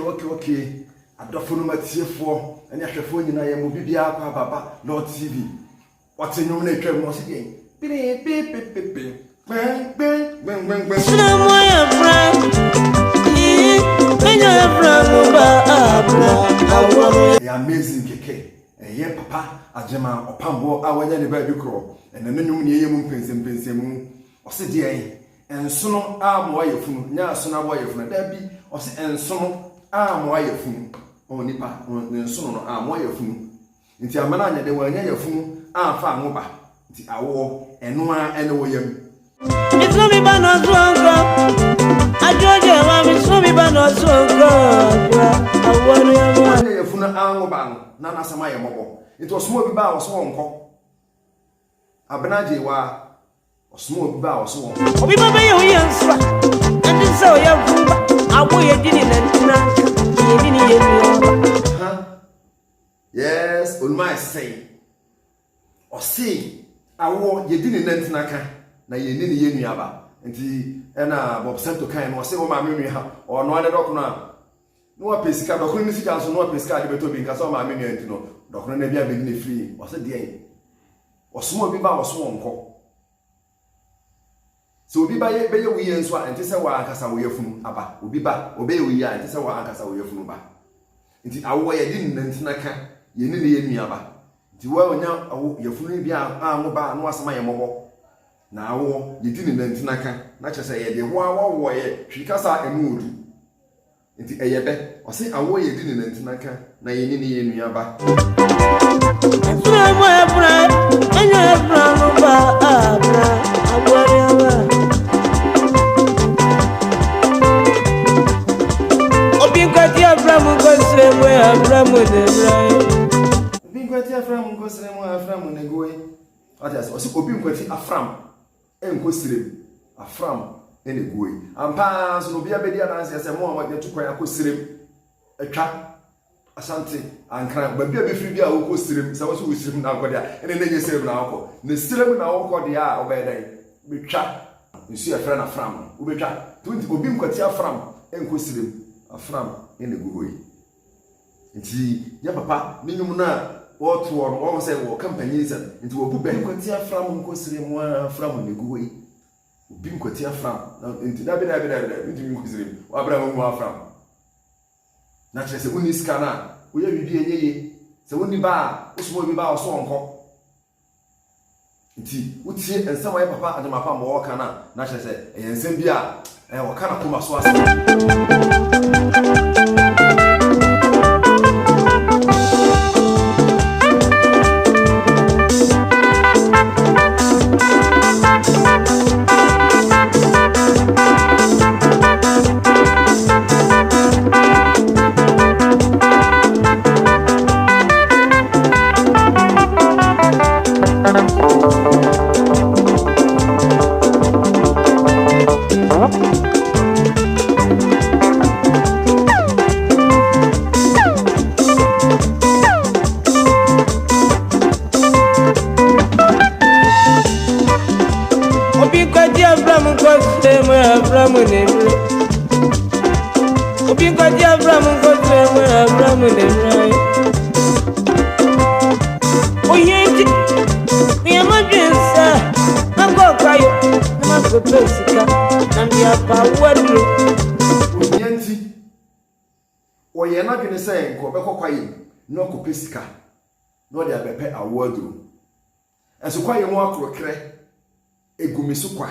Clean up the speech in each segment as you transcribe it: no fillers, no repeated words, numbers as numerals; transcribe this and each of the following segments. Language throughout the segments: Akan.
okay. Adofunu matiefo ene ahwefo nyina ye mo bibia akwa baba Laud TV. What's in your name once again? Amazing keke. Ye papa Agyeman Opambour awanya ne ba dukro. Ene nunum ne ye mu pensempensemu. Ose de nsono ammoah yafunu. Nya nsono ammoah yafunu da bi ose nsono ammoah yafunu. Nipa nsono no ammoah yafunu. Nti amana anya de wanya yafunu amfa anwoba. Nti awo eno a ene wo yam. It's no me ba no zongo. Ajoje wa me so me ba no zongo. Awonu yam. Yafunu anwoba no na nasama ye mobo. It was small bi ba wo so wonko. Abena Agyeiwaa osmo bi ba wo so wonko. Obi ba ye wo yansa. And so ya vumba. Awo ye dini na ye dini ye mi. Yes, on my say. O see awo ye dini nantinaka na ye ni ye nuaba. Nti na Bob Santo kan no se wo ma me ha. O no ade doko na. No wa pesika doko ni sika so no wa pesika de beto bi nka so ma me nu ntino. Doko na bia be ni free. O se de osmo bi ba wo so wonko. So obi ba ye be ye wiye nso a enti se wa akasa wo yafunu aba. Obi ba obe ye wiye a enti se wa akasa wo yafunu ba. Nti awo ye di nantinaka ye ni ye nuaba. Nti wa onya awo yafunu bi a anwoba no asema ye mobo. Na awo ye di nantinaka na chese ye de ho awo ye hwikasa emu odu. Nti eyebe o se awo ye di nantinaka na ye ni ye nuaba. Afram enkosirem afram ene goe ampa so no bia bedi ananse ese mo wa de tukwan akosirem atwa asante ankran ba bia be firi bia wo kosirem se wo so wosirem na akode a ene na nye sirem na akọ na sirem na akọ de a obedan betwa nsu ya fra na afram wo betwa tunti obi nkwati afram enkosirem afram ene goe nti ya papa minyum na what one say wo companies into obu ben kwati afram nkosire mu afram ne guwe obi nkwati afram into da be into nkosire wa bra mu afram na chere se uni scanner wo ya bibi enyeye se woni ba osmo bi ba oso onko nti utie ensem wa papa Agyeman Opambour wo kana na chere se ensem bi a wo kana kuma so asa. Oye na dwene say nko be kokwaye no kopesika no de abepe awaduru enso kwaye mu akrokre egumesukwa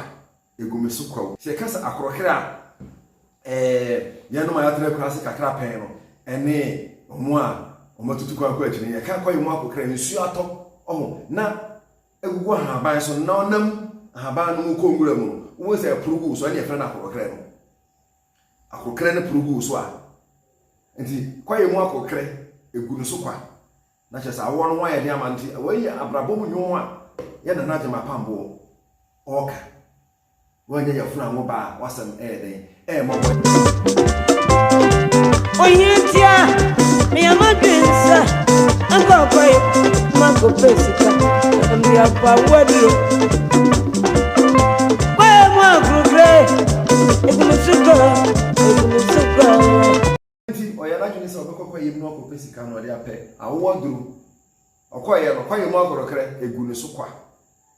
se kasa akrokre a yanu ma yatre kwase kakra pen no ene omo a omatutu kwa akini ye kan kwaye mu akrokre nsu ato na egugu haban so na onam haban no kongura mu wo se purugu so ne efra na akrokre ne purugu so a nti kwaye mu akokre egunu so kwa na chesa awo no waye de amanti waye abrabo mu nwo a ye Nana Agyemang Opambour oka wanya yafunu anwoba wasam den mo boy oyentia me amadwensa anko kwaye mako pesika ambi apa wadro kwaye mu akokre egunu so kwa pe awo duru okoye no kwaye mo agorokre egu ne so kwa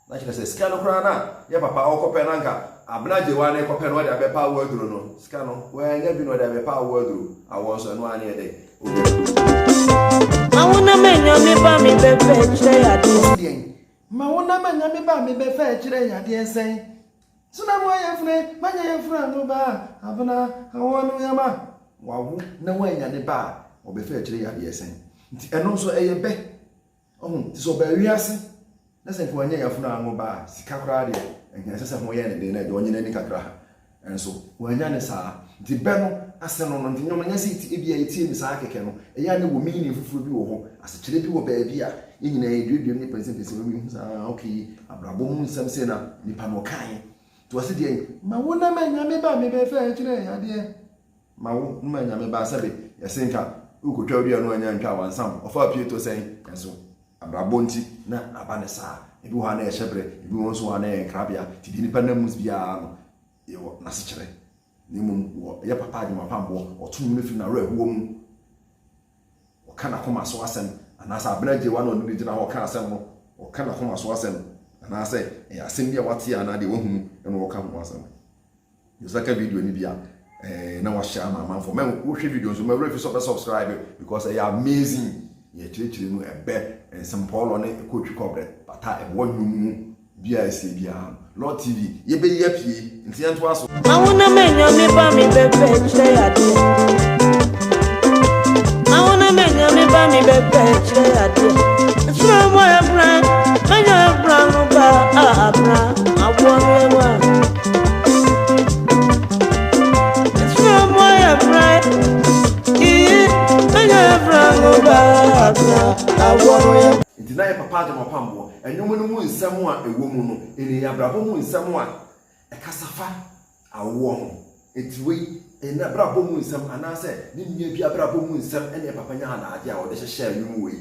na kire se sika no kra na ye papa okope na nka Abena Agyeiwaa na ekope no de abepa awo duru no sika no we nya bi no de abepa awo duru awo so no ane de Mawuna menya me ba me be fe chire yade. Mawuna menya me ba me be fe chire yade ensen. Suna mo yefune manya yefuna no ba Abena awo no yama. Wawu na wanya ne ba obe fe chire yade ensen. Nti eno so eyebe. Ohun ti so ba wiase. Na se ko anya yefuna anwo ba sika kra de. Enye se ho ye ne de na de onye ni kakra. Enso wanya ne saa. Nti be no aseno no nti nyom nya siti ebia etie mi saa keke no eya ne wo mini fufu bi wo ho asechire bi wo ba bia yenyina eduedue ne pese wo mi saa okay abrabo mu nsam se na nipa no kan to ase de ma wo na manya me ba me be fa kire ya de ma wo na manya me ba sabe yesenka ukotwa odi anu anya ntwa wansam ofa pie to sen enso abrabo nti na abane saa ebi wo ha na ehyebre ebi wo nso ha na enkrabia ti di nipa na mus bia no yewo na sechire ni mum ya papa Agyeman Opambour otum ne fi na ra huo mu o kana koma so asem anasa Abena Agyeiwaa no ne gina ho ka asem no o kana koma so asem anasa e asem dia wate ana de wohunu e no o ka ho asem yo saka video ni bia na wa share ma manfo men wo hwe video so ma re fi so subscribe because they are amazing ye chire mu ebe ensem Paulo ne ko twi kobre bata e wo nwum bia ese bia Laud TV ye be ye pie nti ento aso Mawuna menya me ba me be fe chire yade. Mawuna menya me ba me be fe chire yade. Sura mo ya bra menya bra no ba abra awo rewa. Sura mo ya bra menya bra no ba abra awo rewa. nti na ye papa Agyeman Opambour enwom no mu nsam a ewo mu no eni abrabo mu nsam a ekasafa awo ho enti we eni abrabo mu nsam anase ni nnua bi abrabo mu nsam ene papa nya na ade a wo de hyehye anwum we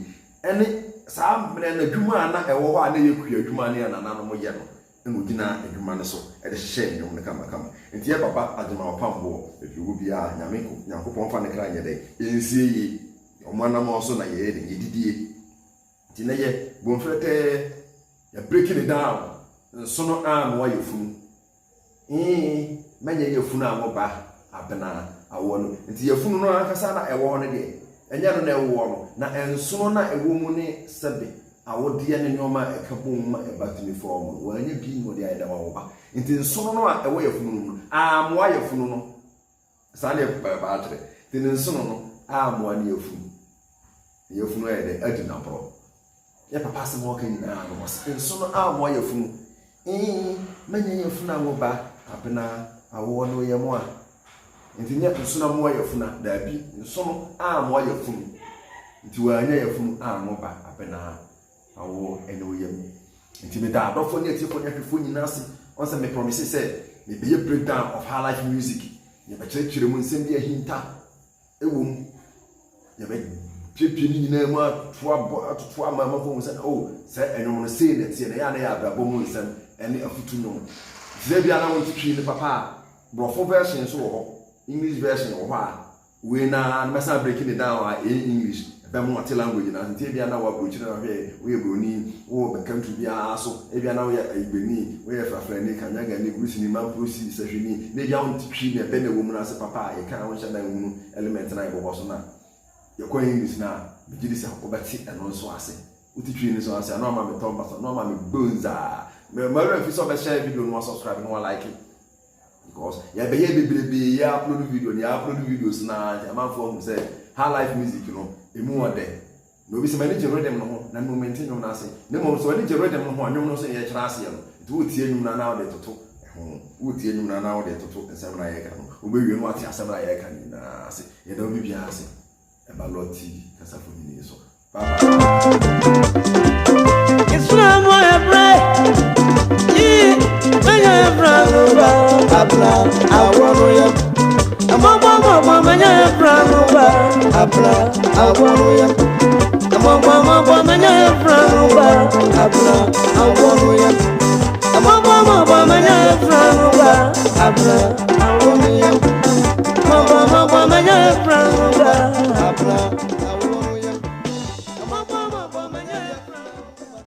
ene saa mbre na adwuma na ewo ho a na yekua adwuma na na no mo ye no eno gina adwuma no so e de hyehye anwum ne kama enti ye papa Agyeman Opambour efiwo bia nyameko nyankopon fa ne kra nye de ensie yi omanam oso na ye de yedidie Tineye bonfrete ya breaking it down nsono ammoah yafunu manya yafunu amoba Abena awo no nti yafunu no akasa na ewo no de enya no na ewo no na ensono na ewo mu ne sebe awo de ne nyoma ekabom ma ebatini form wanya bi no de ayeda wo ba nti nsono no a ewo yafunu no ammoah yafunu no sale ba atre nti nsono no ammoah ne yafunu ayede adina pro ya papa se mo kan na no nso no ammoah yafunu manya yafunu amoba Abena awo no ye mo a nti nya nso na ammoah yafuna da bi nso no ammoah yafunu nti wa anya yafunu amoba Abena awo eno yem nti me da adofo ne atifo ne hwefo nyina se on se me promise say me be a breakdown of hilife music ye be kire mu nsem bi ahinta ewom ye be pipi ni nyina mu atoto amama fo mu se oh se enwom no sei na tie na ya na ya abrabo mu nsem ene afutu no ze bia na won titwi ne papa brofo version so wo English version wo ha we na mesa breaking it down in English be mo ate language na tie bia na wa brochi na we broni wo be country bia so e bia na we igbeni we frafra ni kanyaga ni grusi ni man prosi sahwini ne bia won titwi ne be na wo mu na se papa e kan won shada wo element na e bo so na yekwa English na bigidi se obati eno so ase utitwi ni so ase no ma me tomba so no ma me bonza me mara fi so be share video no subscribe no like it because ya be ye bebrebe ya upload videos na man for say hilife music no emu ode no bi se mani je redem no ho na no maintain no na ase ne mo so ani je redem no ho anwom no so ye kira ase no tu otie nwum na ode toto wotie nwum na ode toto nsem na ye ka no obewie no ate asem na ye ka ni na ase ye da obi bia ase eba Laud TV kasa fo ni so bye It's not my bread. Abra, I want you. I'm a mama, manya, Abra, I want you. I'm a mama, manya, Abra, I want you. I'm a mama, manya, Abra.